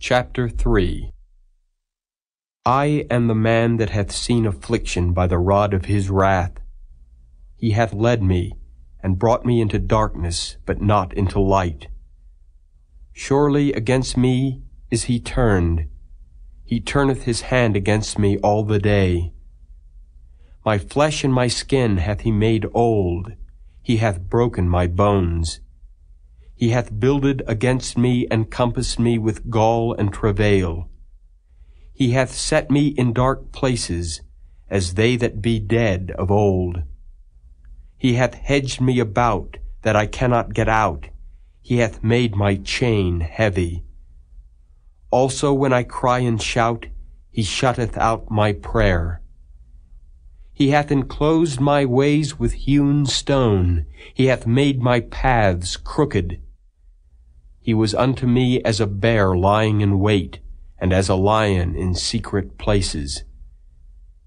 Chapter 3 I am the man that hath seen affliction by the rod of his wrath. He hath led me, and brought me into darkness, but not into light. Surely against me is he turned. He turneth his hand against me all the day. My flesh and my skin hath he made old. He hath broken my bones. He hath builded against me and compassed me with gall and travail. He hath set me in dark places, as they that be dead of old. He hath hedged me about, that I cannot get out. He hath made my chain heavy. Also when I cry and shout, he shutteth out my prayer. He hath enclosed my ways with hewn stone. He hath made my paths crooked. He was unto me as a bear lying in wait, and as a lion in secret places.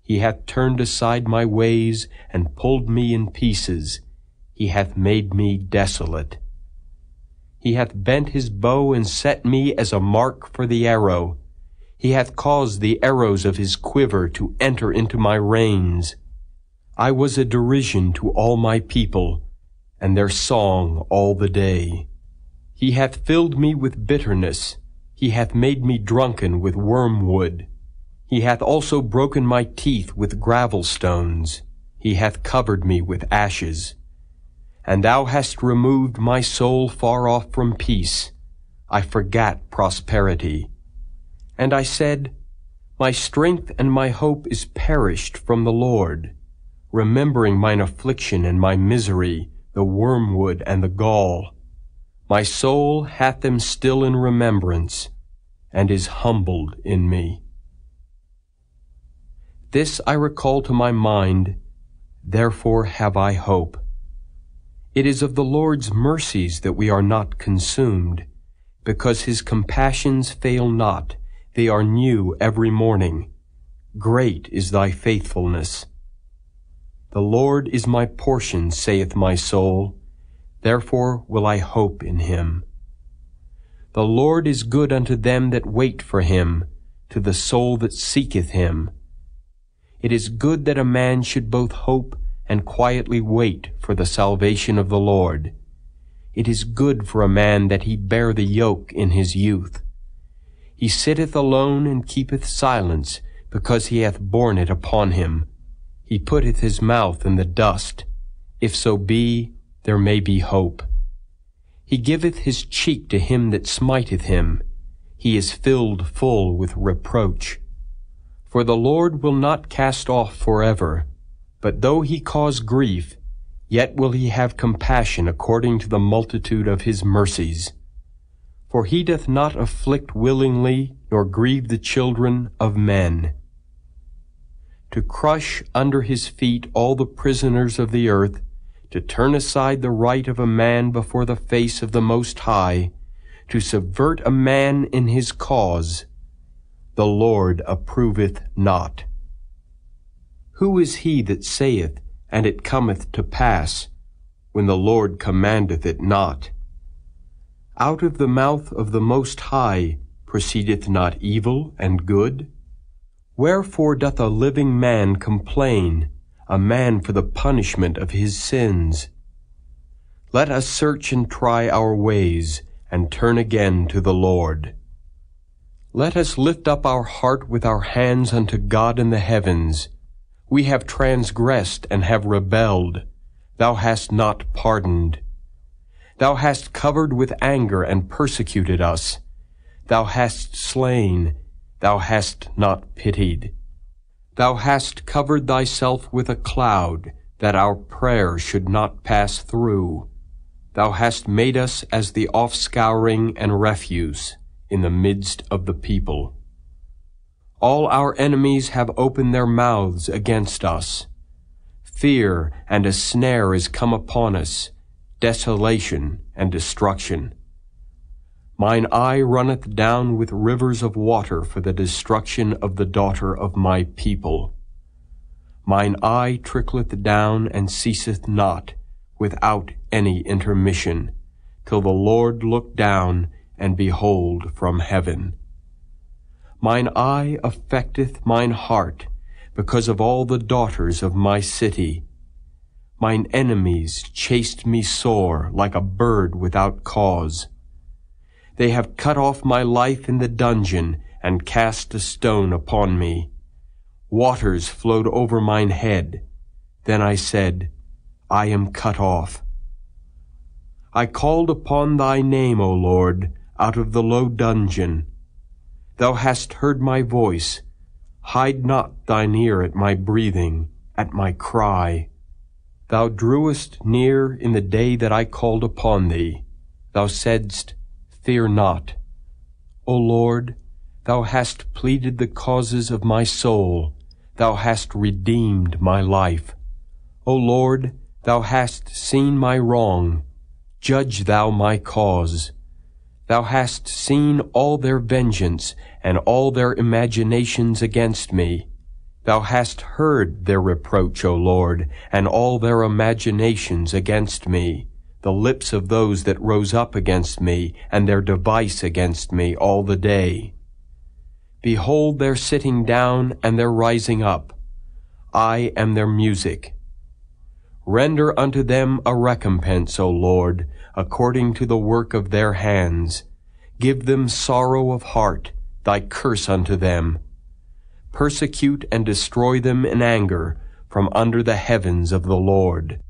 He hath turned aside my ways, and pulled me in pieces. He hath made me desolate. He hath bent his bow, and set me as a mark for the arrow. He hath caused the arrows of his quiver to enter into my reins. I was a derision to all my people, and their song all the day. He hath filled me with bitterness. He hath made me drunken with wormwood. He hath also broken my teeth with gravel stones. He hath covered me with ashes. And thou hast removed my soul far off from peace. I forgat prosperity. And I said, My strength and my hope is perished from the Lord, remembering mine affliction and my misery, the wormwood and the gall. My soul hath them still in remembrance, and is humbled in me. This I recall to my mind, therefore have I hope. It is of the Lord's mercies that we are not consumed, because his compassions fail not, they are new every morning. Great is thy faithfulness. The Lord is my portion, saith my soul, therefore will I hope in him. The Lord is good unto them that wait for him, to the soul that seeketh him. It is good that a man should both hope and quietly wait for the salvation of the Lord. It is good for a man that he bear the yoke in his youth. He sitteth alone and keepeth silence, because he hath borne it upon him. He putteth his mouth in the dust. If so be, there may be hope. He giveth his cheek to him that smiteth him. He is filled full with reproach. For the Lord will not cast off forever, but though he cause grief, yet will he have compassion according to the multitude of his mercies. For he doth not afflict willingly, nor grieve the children of men. To crush under his feet all the prisoners of the earth, to turn aside the right of a man before the face of the Most High, to subvert a man in his cause, the Lord approveth not. Who is he that saith, and it cometh to pass, when the Lord commandeth it not? Out of the mouth of the Most High proceedeth not evil and good? Wherefore doth a living man complain, a man for the punishment of his sins? Let us search and try our ways, and turn again to the Lord. Let us lift up our heart with our hands unto God in the heavens. We have transgressed and have rebelled. Thou hast not pardoned. Thou hast covered with anger and persecuted us. Thou hast slain. Thou hast not pitied. Thou hast covered thyself with a cloud, that our prayer should not pass through. Thou hast made us as the offscouring and refuse in the midst of the people. All our enemies have opened their mouths against us. Fear and a snare is come upon us, desolation and destruction. Mine eye runneth down with rivers of water for the destruction of the daughter of my people. Mine eye trickleth down and ceaseth not, without any intermission, till the Lord look down and behold from heaven. Mine eye affecteth mine heart, because of all the daughters of my city. Mine enemies chased me sore, like a bird without cause. They have cut off my life in the dungeon, and cast a stone upon me. Waters flowed over mine head. Then I said, I am cut off. I called upon thy name, O Lord, out of the low dungeon. Thou hast heard my voice. Hide not thine ear at my breathing, at my cry. Thou drewest near in the day that I called upon thee. Thou saidst, Fear not. O Lord, thou hast pleaded the causes of my soul. Thou hast redeemed my life. O Lord, thou hast seen my wrong. Judge thou my cause. Thou hast seen all their vengeance and all their imaginations against me. Thou hast heard their reproach, O Lord, and all their imaginations against me, the lips of those that rose up against me, and their device against me all the day. Behold their sitting down and their rising up. I am their music. Render unto them a recompense, O Lord, according to the work of their hands. Give them sorrow of heart, thy curse unto them. Persecute and destroy them in anger from under the heavens of the Lord.